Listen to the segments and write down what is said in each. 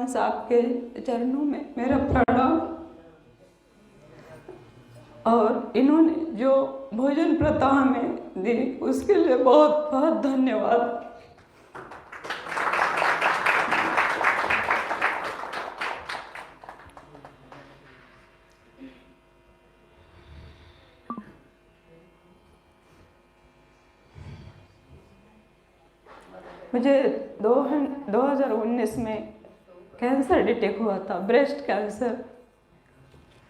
चौहान साहब के चरणों में मेरा प्रणाम। और इन्होंने जो भोजन प्रथा हमें दी उसके लिए बहुत बहुत धन्यवाद। मुझे 2019 में कैंसर डिटेक्ट हुआ था, ब्रेस्ट कैंसर।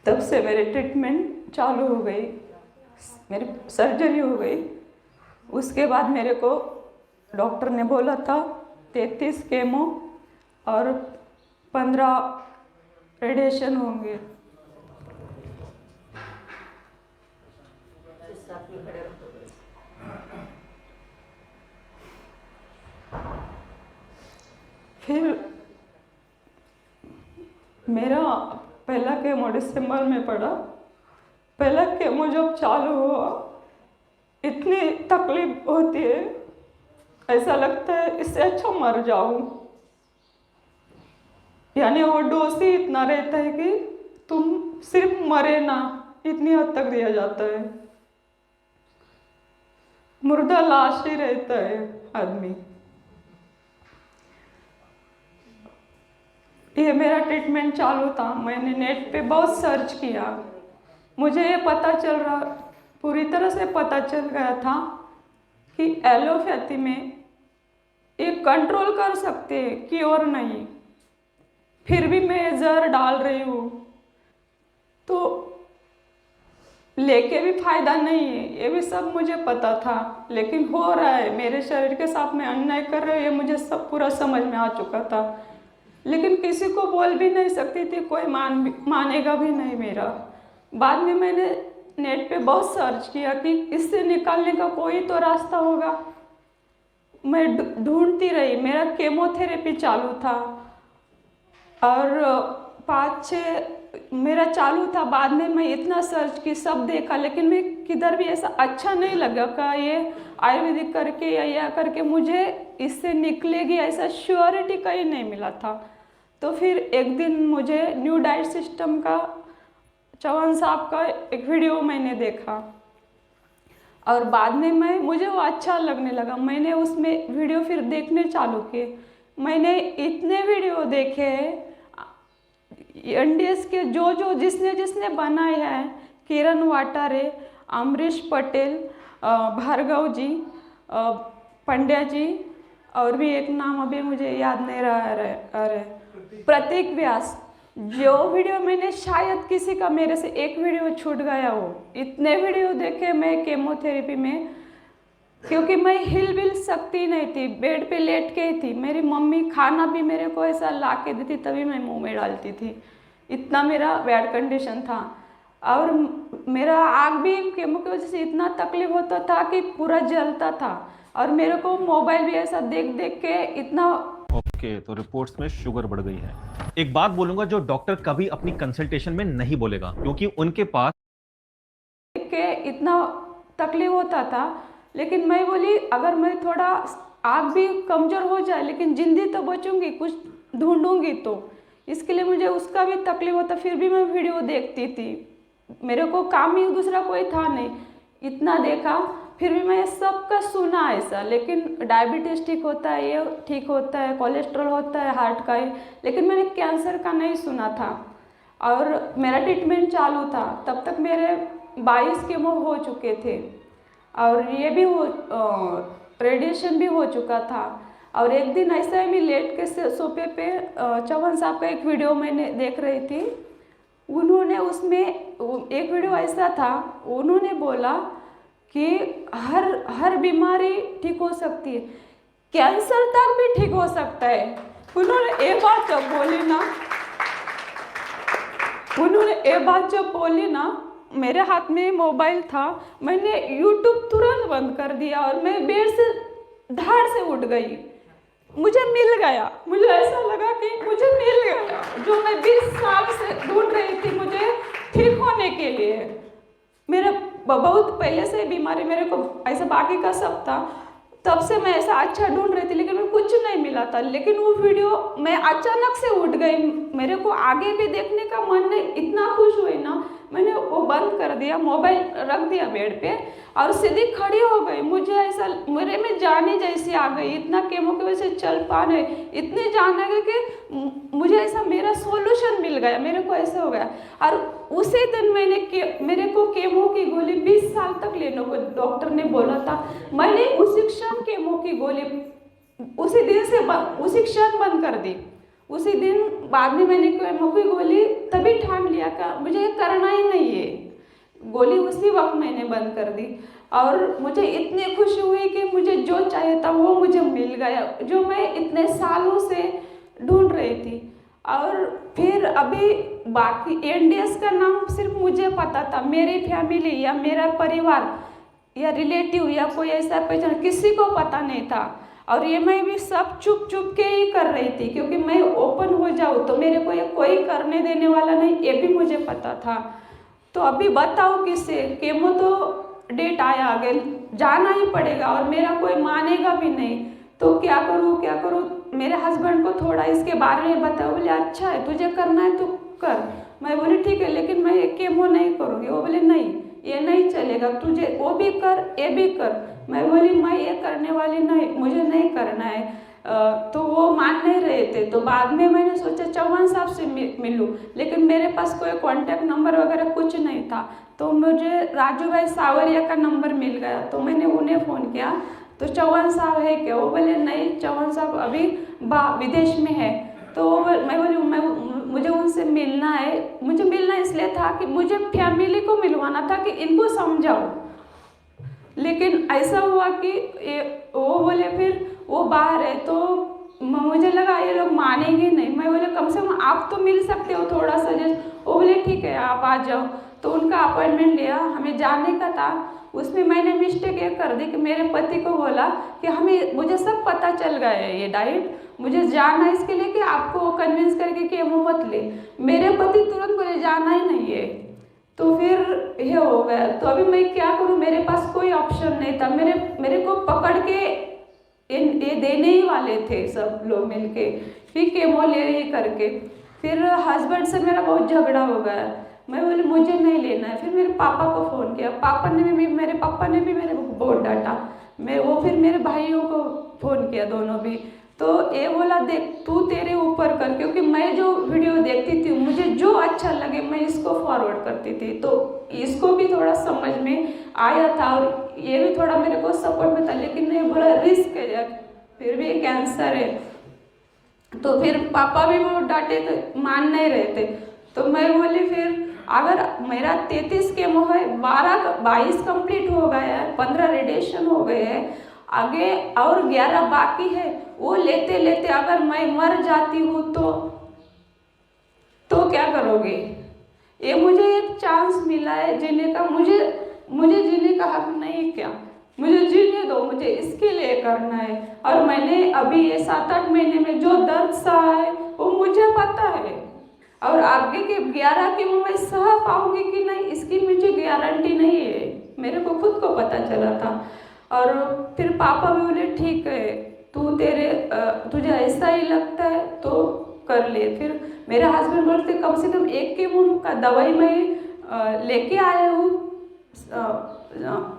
तब से मेरी ट्रीटमेंट चालू हो गई, मेरी सर्जरी हो गई। उसके बाद मेरे को डॉक्टर ने बोला था 33 केमो और 15 रेडिएशन होंगे। फिर मेरा पहला केमो दिसंबर में पड़ा। पहला केमो जब चालू हुआ इतनी तकलीफ होती है, ऐसा लगता है इससे अच्छा मर जाऊं। यानी वो डोज ही इतना रहता है कि तुम सिर्फ मरे ना, इतनी हद तक दिया जाता है। मुर्दा लाश ही रहता है आदमी। ये मेरा ट्रीटमेंट चालू था। मैंने नेट पे बहुत सर्च किया। मुझे ये पता चल रहा, पूरी तरह से पता चल गया था कि एलोपैथी में ये कंट्रोल कर सकते हैं, क्योर नहीं। फिर भी मैं जहर डाल रही हूँ तो लेके भी फायदा नहीं है, ये भी सब मुझे पता था। लेकिन हो रहा है, मेरे शरीर के साथ मैं अन्याय कर रही हूँ, ये मुझे सब पूरा समझ में आ चुका था। लेकिन किसी को बोल भी नहीं सकती थी, कोई मानेगा भी नहीं मेरा। बाद में मैंने नेट पे बहुत सर्च किया कि इससे निकालने का कोई तो रास्ता होगा। मैं ढूंढती रही। मेरा केमोथेरेपी चालू था और 5-6 मेरा चालू था। बाद में मैं इतना सर्च की, सब देखा, लेकिन मैं किधर भी ऐसा अच्छा नहीं लगा का ये आयुर्वेदिक करके या करके मुझे इससे निकलेगी, ऐसा श्योरिटी कहीं नहीं मिला था। तो फिर एक दिन मुझे न्यू डाइट सिस्टम का चौहान साहब का एक वीडियो मैंने देखा और बाद में मुझे वो अच्छा लगने लगा। मैंने उसमें वीडियो फिर देखने चालू किए। मैंने इतने वीडियो देखे एनडीएस के, जो जिसने बनाए हैं, किरण वाटारे, अमरीश पटेल, भार्गव जी, पंड्या जी, और भी एक नाम अभी मुझे याद नहीं रहा, प्रतीक व्यास। जो वीडियो मैंने, शायद किसी का मेरे से एक वीडियो छूट गया हो। इतने वीडियो देखे मैं केमोथेरेपी में, क्योंकि मैं हिल बिल सकती नहीं थी, बेड पे लेट के ही थी। मेरी मम्मी खाना भी मेरे को ऐसा ला के देती तभी मैं मुंह में डालती थी, इतना मेरा बैड कंडीशन था। और मेरा आग भी केमो की वजह से इतना तकलीफ होता था कि पूरा जलता था। और मेरे को मोबाइल भी ऐसा देख देख के इतना तो रिपोर्ट्स में शुगर बढ़ गई है। एक बात बोलूंगा जो डॉक्टर कभी अपनी कंसल्टेशन में नहीं बोलेगा, क्योंकि उनके पास के इतना तकलीफ होता था। लेकिन मैं बोली अगर मैं थोड़ा आग भी कमजोर हो जाए लेकिन जिंदगी तो बचूंगी, कुछ ढूंढूंगी। तो इसके लिए मुझे उसका भी तकलीफ होता, फिर भी मैं वीडियो देखती थी। मेरे को काम ही दूसरा कोई था नहीं, इतना देखा। फिर भी मैं सबका सुना ऐसा, लेकिन डायबिटीज़ ठीक होता है, ये ठीक होता है, कोलेस्ट्रॉल होता है हार्ट का ही, लेकिन मैंने कैंसर का नहीं सुना था। और मेरा ट्रीटमेंट चालू था, तब तक मेरे 22 केमो हो चुके थे और ये भी रेडिएशन भी हो चुका था। और एक दिन ऐसा ही मैं लेट के सोफे पे चौहान साहब का एक वीडियो मैंने देख रही थी। उन्होंने उसमें एक वीडियो ऐसा था, उन्होंने बोला कि हर बीमारी ठीक हो सकती है, कैंसर तक भी ठीक हो सकता है। उन्होंने ये बात जब बोली ना, मेरे हाथ में मोबाइल था, मैंने यूट्यूब तुरंत बंद कर दिया और मैं बेड से धाड़ से उठ गई। मुझे मिल गया, मुझे ऐसा लगा कि मुझे मिल गया जो मैं 20 साल से ढूंढ रही थी मुझे ठीक होने के लिए। मेरा बहुत पहले से बीमारी, मेरे को ऐसा बाकी का सब था, तब से मैं ऐसा अच्छा ढूंढ रही थी लेकिन मैं कुछ नहीं मिला था। लेकिन वो वीडियो मैं अचानक से उठ गई, मेरे को आगे भी देखने का मन नहीं, इतना खुश हुई ना, मैंने वो बंद कर दिया, मोबाइल रख दिया बेड पे और सीधी खड़ी हो गई। मुझे ऐसा मेरे में जाने जैसी आ गई, इतना केमो की वजह से चल पा रहे, इतनी जान आ गई कि मुझे ऐसा मेरा सॉल्यूशन मिल गया, मेरे को ऐसा हो गया। और उसी दिन मेरे को केमो की गोली 20 साल तक लेने को डॉक्टर ने बोला था। मैंने उसी क्षण केमो की गोली उसी दिन से उसी क्षण बंद कर दी। उसी दिन बाद में मैंने केमो की गोली तभी ठान लिया कि मुझे ये करना ही नहीं है, गोली उसी वक्त मैंने बंद कर दी। और मुझे इतनी खुशी हुई कि मुझे जो चाहिए था वो मुझे मिल गया, जो मैं इतने सालों से ढूंढ रही थी। और फिर अभी बाकी एनडीएस का नाम सिर्फ मुझे पता था, मेरी फैमिली या मेरा परिवार या रिलेटिव या कोई ऐसा पहचान किसी को पता नहीं था। और ये मैं भी सब चुप चुप के ही कर रही थी, क्योंकि मैं ओपन हो जाऊँ तो मेरे को ये कोई करने देने वाला नहीं, ये भी मुझे पता था। तो अभी बताओ किससे, केमो तो डेट आया, आगे जाना ही पड़ेगा और मेरा कोई मानेगा भी नहीं, तो क्या करूँ क्या करूँ। मेरे हस्बैंड को थोड़ा इसके बारे में बताओ, बोले अच्छा है तुझे करना है तो कर। मैं बोली ठीक है, लेकिन मैं ये केमो नहीं करूँगी। वो बोले नहीं ये नहीं चलेगा, तुझे वो भी कर ये भी कर। मैं बोली मैं ये करने वाली नहीं, मुझे नहीं करना है। तो वो मान नहीं रहे थे। तो बाद में मैंने सोचा चौहान साहब से मिलूं, लेकिन मेरे पास कोई कांटेक्ट नंबर वगैरह कुछ नहीं था। तो मुझे राजू भाई सावरिया का नंबर मिल गया, तो मैंने उन्हें फ़ोन किया, तो चौहान साहब है क्या? वो बोले नहीं चौहान साहब अभी विदेश में है। तो मैं बोली मुझे उनसे मिलना है। मुझे मिलना इसलिए था कि मुझे फैमिली को मिलवाना था कि इनको समझाओ। लेकिन ऐसा हुआ कि वो बोले फिर वो बाहर है, तो मुझे लगा ये लोग मानेंगे नहीं। मैं बोले कम से कम आप तो मिल सकते हो थोड़ा सजेस्ट। वो बोले ठीक है आप आ जाओ। तो उनका अपॉइंटमेंट लिया, हमें जाने का था। उसमें मैंने मिस्टेक ये कर दी कि मेरे पति को बोला कि मुझे सब पता चल गया है ये डाइट, मुझे जाना है इसके लिए कि आपको कन्विंस करके केमो मत ले। मेरे पति तुरंत बोले जाना ही नहीं है। तो फिर ये हो गया। तो अभी मैं क्या करूँ, मेरे पास कोई ऑप्शन नहीं था। मेरे को पकड़ के ये देने ही वाले थे सब लोग मिलके, फिर केमो ले ही करके। फिर हस्बैंड से मेरा बहुत झगड़ा हो गया। मैं बोली मुझे नहीं लेना है। फिर मेरे पापा को फ़ोन किया, मेरे पापा ने भी मेरे को बहुत डांटा। फिर मेरे भाइयों को फ़ोन किया, दोनों भी। तो ये बोला देख तू तेरे ऊपर कर, क्योंकि मैं जो वीडियो देखती थी मुझे जो अच्छा लगे मैं इसको फॉरवर्ड करती थी। तो इसको भी थोड़ा समझ में आया था और ये भी थोड़ा मेरे को सपोर्ट में था। लेकिन ये बड़ा रिस्क है, फिर भी कैंसर है। तो फिर पापा भी वो डांटे थे, मान नहीं रहे थे। तो मैं बोली फिर अगर मेरा 33 केमो है, 22 कंप्लीट हो गया है, 15 रेडिएशन हो गए हैं, आगे और 11 बाकी है, वो लेते लेते अगर मैं मर जाती हूँ तो क्या करोगे? ये मुझे एक चांस मिला है जीने का, मुझे जीने का हक नहीं क्या? मुझे जीने दो, मुझे इसके लिए करना है। और मैंने अभी ये 7-8 महीने में जो दर्द सहा है वो मुझे पता है, और आगे के 11 के मैं सह पाऊंगी कि नहीं इसकी मुझे गारंटी नहीं है, मेरे को खुद को पता चला था। और फिर पापा भी बोले ठीक है तुझे ऐसा ही लगता है तो कर ले। फिर मेरे हस्बैंड बोलते कम से कम 1 केमो का दवाई मैं लेके आया हूँ,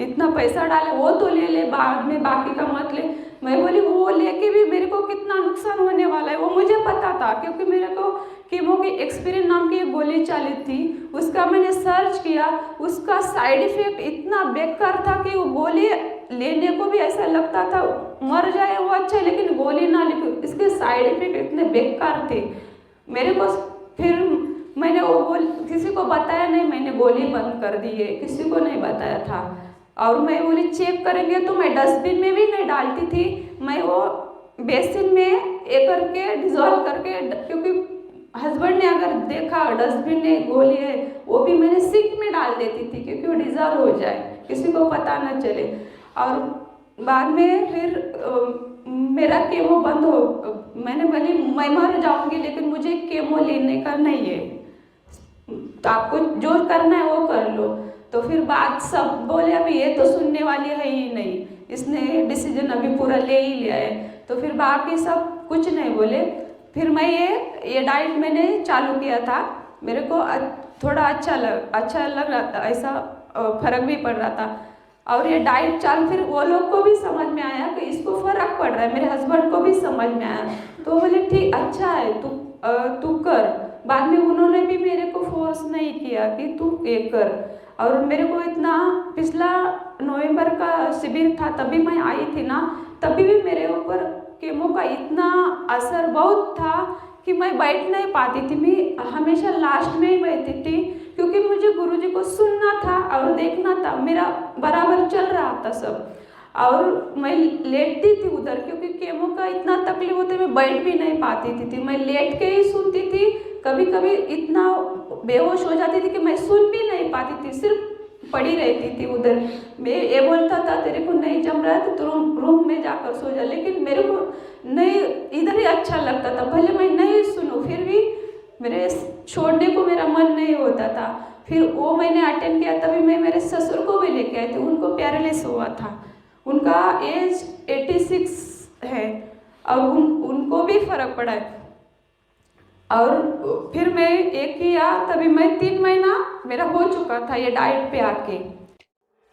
इतना पैसा डाले वो तो ले ले, बाद में बाकी का मत ले। मैं बोली वो लेके भी मेरे को कितना नुकसान होने वाला है वो मुझे पता था, क्योंकि मेरे को कीमो की एक्सपीरियन नाम की एक गोली चली थी, उसका मैंने सर्च किया। उसका साइड इफेक्ट इतना बेकार था कि वो गोली लेने को भी ऐसा लगता था मर जाए वो अच्छा, लेकिन गोली ना ले, इसके साइड इफेक्ट इतने बेकार थे मेरे को। फिर मैंने वो किसी को बताया नहीं, मैंने गोली बंद कर दी है, किसी को नहीं बताया था। और मैं बोली चेक करेंगे तो मैं डस्टबिन में भी नहीं डालती थी, मैं वो बेसिन में एक करके डिजॉल्व करके, क्योंकि हस्बैंड ने अगर देखा डस्टबिन में गोली है वो भी मैंने सिंक में डाल देती थी, क्योंकि वो डिजॉल्व हो जाए, किसी को पता ना चले। और बाद में फिर मेरा केमो बंद हो, मैंने बोली मैं मर जाऊंगी लेकिन मुझे केमो लेने का नहीं है, तो आपको जो करना है वो कर लो। तो फिर बात सब बोले अभी ये तो सुनने वाली है ही नहीं, इसने डिसीजन अभी पूरा ले ही लिया है। तो फिर बाकी सब कुछ नहीं बोले। फिर मैं ये डाइट मैंने चालू किया था, मेरे को थोड़ा अच्छा लग रहा था, ऐसा फर्क भी पड़ रहा था। और ये डाइट चालू फिर वो लोग को भी समझ में आया कि इसको फ़र्क पड़ रहा है, मेरे हस्बैंड को भी समझ में आया। तो बोले ठीक अच्छा है, तू कर। बाद में उन्होंने भी मेरे को फोर्स नहीं किया कि तू ये कर। और मेरे को इतना पिछला नवंबर का शिविर था, तभी मैं आई थी ना, तभी भी मेरे ऊपर केमो का इतना असर बहुत था कि मैं बैठ नहीं पाती थी। मैं हमेशा लास्ट में ही बैठती थी, क्योंकि मुझे गुरुजी को सुनना था और देखना था, मेरा बराबर चल रहा था सब। और मैं लेटती थी उधर, क्योंकि केमो का इतना तकलीफ होते मैं बैठ भी नहीं पाती थी। मैं लेट के ही सुनती थी, कभी कभी इतना बेहोश हो जाती थी कि मैं सुन भी नहीं पाती थी, सिर्फ पड़ी रहती थी उधर। मैं ये बोलता था तेरे को नहीं जम रहा है तो रूम में जाकर सो जा, लेकिन मेरे को नहीं, इधर ही अच्छा लगता था। भले मैं नहीं सुनूं, फिर भी मेरे छोड़ने को मेरा मन नहीं होता था। फिर वो मैंने अटेंड किया, तभी मैं मेरे ससुर को भी लेके आई थी, उनको पैरालिसिस हुआ था, उनका एज 86 है और उनको भी फर्क पड़ा है। और फिर मैं एक किया, तभी मैं 3 महीना मेरा हो चुका था ये डाइट पे आके।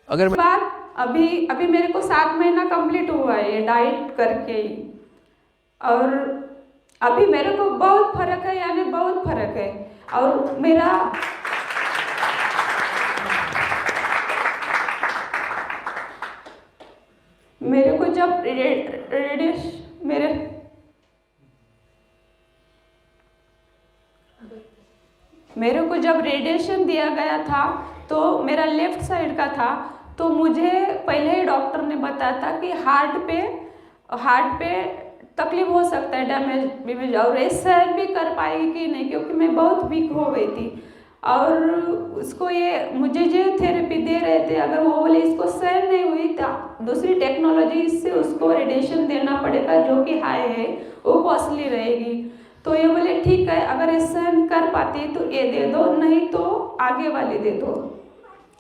अगर बाद अभी मेरे को 7 महीना कंप्लीट हुआ है ये डाइट करके ही, और अभी मेरे को बहुत फर्क है, यानी बहुत फर्क है। और मेरे को जब मेरे को जब रेडिएशन दिया गया था तो मेरा लेफ्ट साइड का था, तो मुझे पहले ही डॉक्टर ने बताया था कि हार्ट पे तकलीफ हो सकता है, डैमेज, और ये सहन भी कर पाएगी कि नहीं, क्योंकि मैं बहुत वीक हो गई थी। और उसको ये मुझे जो थेरेपी दे रहे थे, अगर वो बोले इसको सहन नहीं हुई तो दूसरी टेक्नोलॉजी से उसको रेडिएशन देना पड़ेगा, जो कि हाई है, वो कॉस्टली रहेगी। तो ये बोले ठीक है, अगर ये सहन कर पाती है तो ये दे दो, नहीं तो आगे वाली दे दो।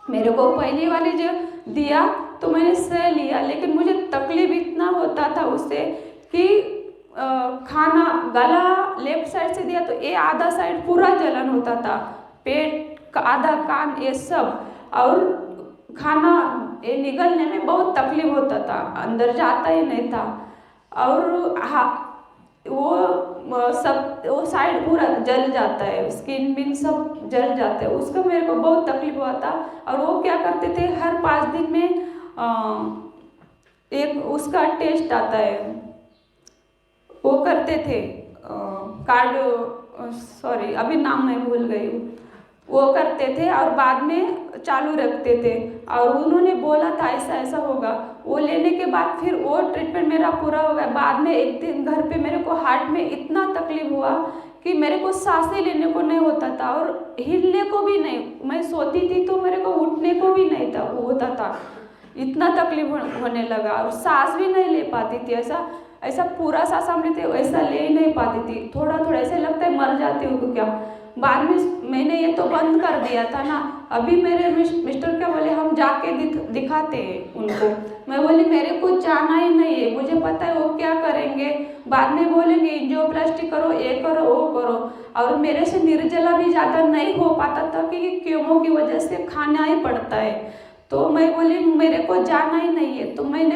मेरे को पहली वाली जो दिया तो मैंने सह लिया, लेकिन मुझे तकलीफ इतना होता था उससे कि खाना गला लेफ्ट साइड से दिया तो ये आधा साइड पूरा जलन होता था, पेट का आधा कान ये सब, और खाना ये निगलने में बहुत तकलीफ होता था, अंदर जाता ही नहीं था। और वो साइड पूरा जल जाता है, स्किन बिन सब जल जाता है, उसका मेरे को बहुत तकलीफ हुआ था। और वो क्या करते थे, हर 5 दिन में एक उसका टेस्ट आता है, वो करते थे, सॉरी अभी नाम मैं भूल गई हूँ, वो करते थे और बाद में चालू रखते थे। और उन्होंने बोला था ऐसा ऐसा होगा, वो लेने के बाद फिर वो ट्रीटमेंट मेरा पूरा हो गया। बाद में एक दिन घर पे मेरे को हार्ट में इतना तकलीफ हुआ कि मेरे को सांसें लेने को नहीं होता था और हिलने को भी नहीं, मैं सोती थी तो मेरे को उठने को भी नहीं था होता था, इतना तकलीफ होने लगा। और सांस भी नहीं ले पाती थी, ऐसा पूरा सांस हम लेते वैसा ले ही नहीं पाती थी, थोड़ा थोड़ा ऐसे लगता है मर जाती हूँ क्या। बाद में मैंने ये तो बंद कर दिया था ना। अभी मेरे मिस्टर क्या बोले, हम जाके दिखाते हैं उनको। मैं बोली मेरे को जाना ही नहीं है, मुझे पता है वो क्या करेंगे, बाद में बोलेंगे एंजियोप्लास्टी करो, ये करो वो करो। और मेरे से निर्जला भी ज़्यादा नहीं हो पाता था कि कीमो की वजह से खाना ही पड़ता है। तो मैं बोली मेरे को जाना ही नहीं है, तो मैं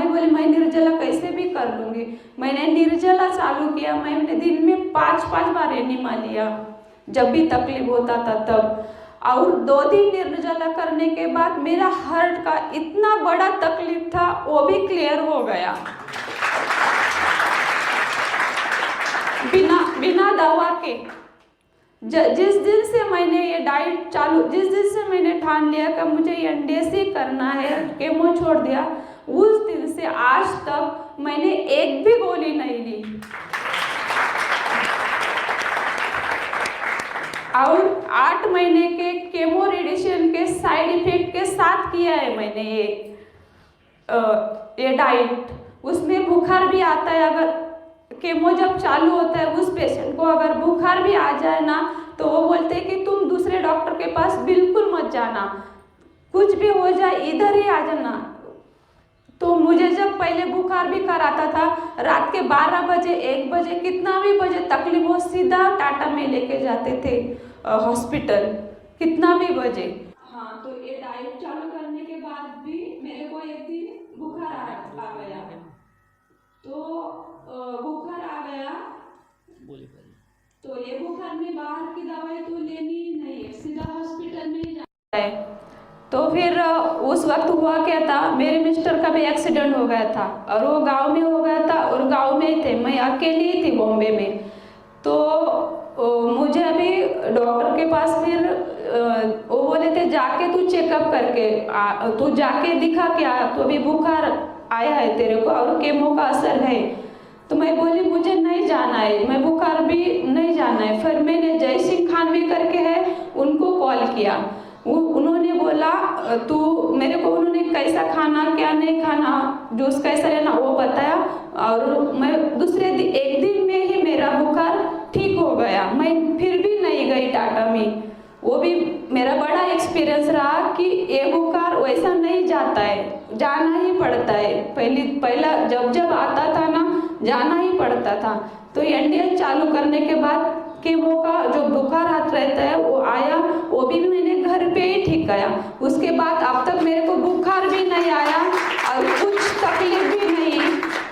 बोली मैं निर्जला कैसे भी कर लूँगी। मैंने निर्जला चालू किया, मैंने दिन में 5 बार एनिमा लिया जब भी तकलीफ होता था तब। और 2 दिन निर्जला करने के बाद मेरा हार्ट का इतना बड़ा तकलीफ था वो भी क्लियर हो गया, बिना दवा के। जिस दिन से मैंने ये डाइट जिस दिन से मैंने ठान लिया कि मुझे ये एनडीएसी करना है, केमो छोड़ दिया, उस दिन से आज तक मैंने एक भी गोली नहीं ली। और 8 महीने के केमो रेडिएशन के साइड इफेक्ट के साथ किया है मैंने ये डाइट। उसमें बुखार भी आता है, अगर केमो जब चालू होता है उस पेशेंट को अगर बुखार भी आ जाए ना, तो वो बोलते हैं कि तुम दूसरे डॉक्टर के पास बिल्कुल मत जाना, कुछ भी हो जाए इधर ही आ जाना, तो मुझे जब पहले बुखार भी कराता था, रात के 12 बजे 1 बजे कितना भी बजे तकलीफ हो, सीधा टाटा में लेके जाते थे हॉस्पिटल, कितना भी बजे। हाँ, तो ये डाइट चालू करने के बाद भी मेरे को एक दिन बुखार आ गया। तो बुखार आ गया, तो ये बुखार में बाहर की दवाई तो लेनी ही नहीं है, सीधा हॉस्पिटल में ही जाना है। तो फिर उस वक्त हुआ क्या था, मेरे मिस्टर का भी एक्सीडेंट हो गया था और वो गांव में हो गया था और गांव में थे, मैं अकेली थी बॉम्बे में। तो मुझे अभी डॉक्टर के पास फिर वो बोले थे जाके तू चेकअप करके तू जाके दिखा क्या, तो अभी बुखार आया है तेरे को और केमो का असर है। तो मैं बोली मुझे नहीं जाना है, मैं बुखार भी नहीं जाना है। फिर मैंने जय सिंह खानवी करके है उनको कॉल किया, उन्होंने बोला तू मेरे को, उन्होंने कैसा खाना क्या नहीं खाना, जूस कैसा लेना वो बताया और मैं दूसरे दिन 1 दिन में ही मेरा बुखार ठीक हो गया। मैं फिर भी नहीं गई टाटा में, वो भी मेरा बड़ा एक्सपीरियंस रहा कि ये बुखार वैसा नहीं जाता है, जाना ही पड़ता है। पहला जब आता था ना, जाना ही पड़ता था। तो एनडीए चालू करने के बाद केमो का जो बुखार हाथ रहता है वो आया, वो भी मैंने घर पे ही ठीक किया। उसके बाद अब तक मेरे को बुखार भी नहीं आया और कुछ तकलीफ भी नहीं,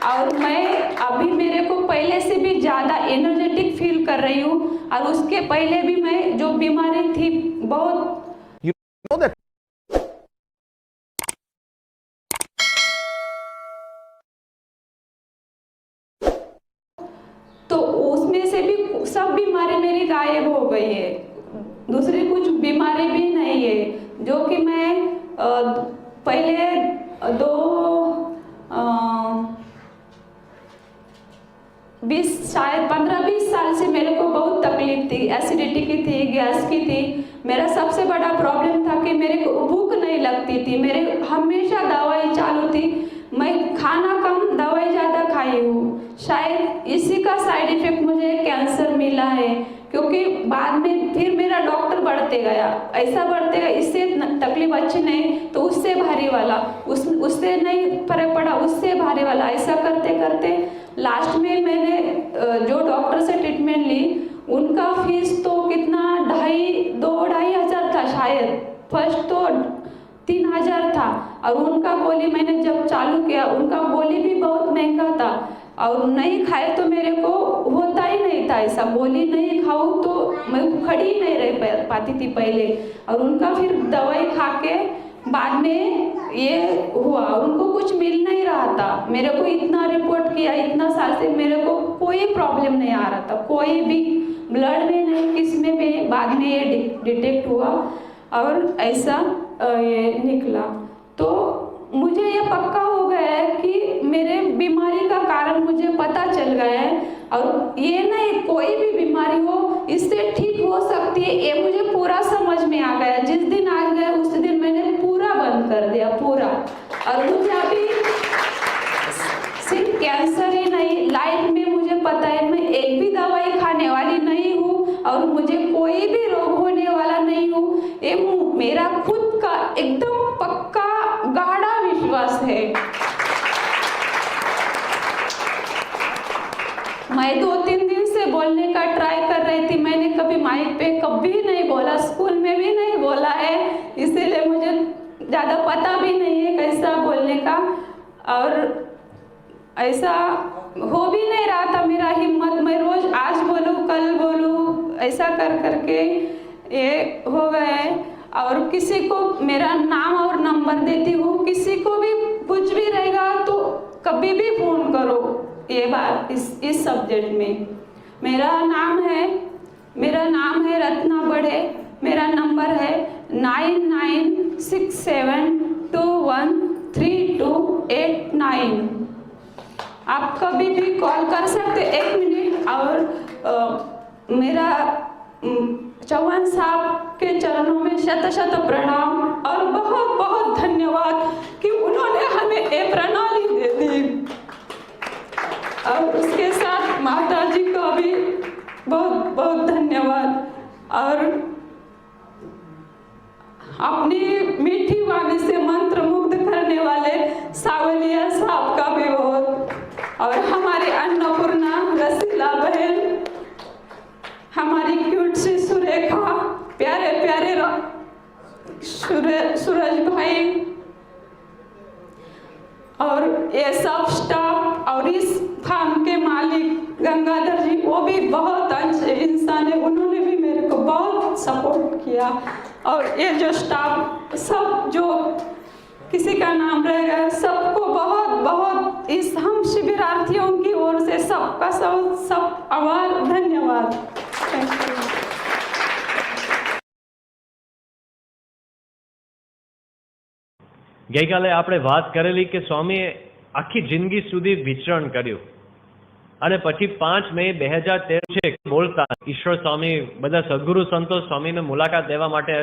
और मैं अभी मेरे को पहले से भी ज़्यादा एनर्जेटिक फील कर रही हूँ। और उसके पहले भी मैं जो बीमारी थी बहुत तो उसमें से भी सब बीमारी मेरी गायब हो गई है, दूसरी कुछ बीमारी भी नहीं है। जो कि मैं पहले 15-20 साल से मेरे को बहुत तकलीफ थी, एसिडिटी की थी, गैस की थी। मेरा सबसे बड़ा प्रॉब्लम था कि मेरे को भूख नहीं लगती थी, मेरे हमेशा दवाई चालू थी, मैं खाना कम दवाई ज़्यादा खाई हूँ। शायद इसी का साइड इफेक्ट मुझे कैंसर मिला है, क्योंकि बाद में फिर मेरा डॉक्टर बढ़ते गया, ऐसा बढ़ते गया, इससे तकलीफ अच्छी नहीं तो उससे भारी वाला, उससे नहीं फर्क पड़ा उससे भारी वाला, ऐसा करते करते लास्ट में मैंने जो डॉक्टर से ट्रीटमेंट ली उनका फीस तो कितना 2-2.5 हज़ार था शायद, फर्स्ट तो 3,000 था। और उनका गोली मैंने जब चालू किया, उनका गोली भी बहुत महंगा था और नहीं खाए तो मेरे को होता ही नहीं था ऐसा, गोली नहीं खाऊं तो मैं खड़ी नहीं रह पाती थी पहले। और उनका फिर दवाई खा के बाद में ये हुआ, उनको कुछ मिल नहीं रहा था। मेरे को इतना रिपोर्ट किया, इतना साल से मेरे को कोई प्रॉब्लम नहीं आ रहा था, कोई भी ब्लड में नहीं, किस में भी। बाद में ये डिटेक्ट हुआ और ऐसा ये निकला। तो मुझे ये पक्का हो गया है कि मेरे बीमारी का कारण मुझे पता चल गया है, और ये नहीं कोई भी बीमारी हो इससे ठीक हो सकती है, ये मुझे पूरा समझ में आ गया। जिस दिन आ गया उस दिन मैंने पूरा बंद कर दिया, पूरा। और मुझे अभी सिर्फ कैंसर ही नहीं, लाइफ में मुझे पता है मैं एक भी दवाई खाने वाली नहीं हूँ और मुझे कोई भी रोग होने वाला नहीं हूँ। ये मेरा खुद का एकदम पक्का गाढ़ा विश्वास है। मैं 2-3 दिन से बोलने का ट्राई कर रही थी, मैंने कभी माइक पे कभी नहीं बोला, स्कूल में भी नहीं बोला है, इसीलिए मुझे ज़्यादा पता भी नहीं है कैसा बोलने का, और ऐसा हो भी नहीं रहा था मेरा हिम्मत। मैं रोज आज बोलूँ कल बोलूँ, ऐसा कर करके ये हो गया है। और किसी को मेरा नाम और नंबर देती हूँ, किसी को भी कुछ भी रहेगा तो कभी भी फ़ोन करो ये बात इस सब्जेक्ट में। मेरा नाम है रत्ना बड़े, मेरा नंबर है 9967213289। आप कभी भी कॉल कर सकते। 1 मिनट। और मेरा चौहान साहब के चरणों में शत प्रणाम और बहुत बहुत धन्यवाद कि उन्होंने हमें एक प्रणाली दे दी, और उसके साथ माता जी का भी बहुत बहुत धन्यवाद। और अपनी मीठी वाणी से मंत्र मुग्ध करने वाले सावलिया और हमारी अन्नपूर्णा रसीला बहन, हमारी क्यूट सी सुरेखा, प्यारे प्यारे सूरज भाई, और ये सब स्टाफ और इस फार्म के मालिक गंगाधर जी, वो भी बहुत अच्छे इंसान है, उन्होंने भी मेरे को बहुत सपोर्ट किया। और ये जो स्टाफ सब जो किसी का नाम रहेगा, सबको बहुत बहुत इस हम शिविरार्थियों की ओर से सबका सब आभार, धन्यवाद। Thank you. ગઈકાલે આપણે વાત કરેલી કે સ્વામીએ આખી જિંદગી સુધી વિચરણ કર્યું અને પછી 5 મે 2013 છે બોલતા ઈશ્વર સ્વામી બધા સદગુરુ સંતો સ્વામીને મુલાકાત દેવા માટે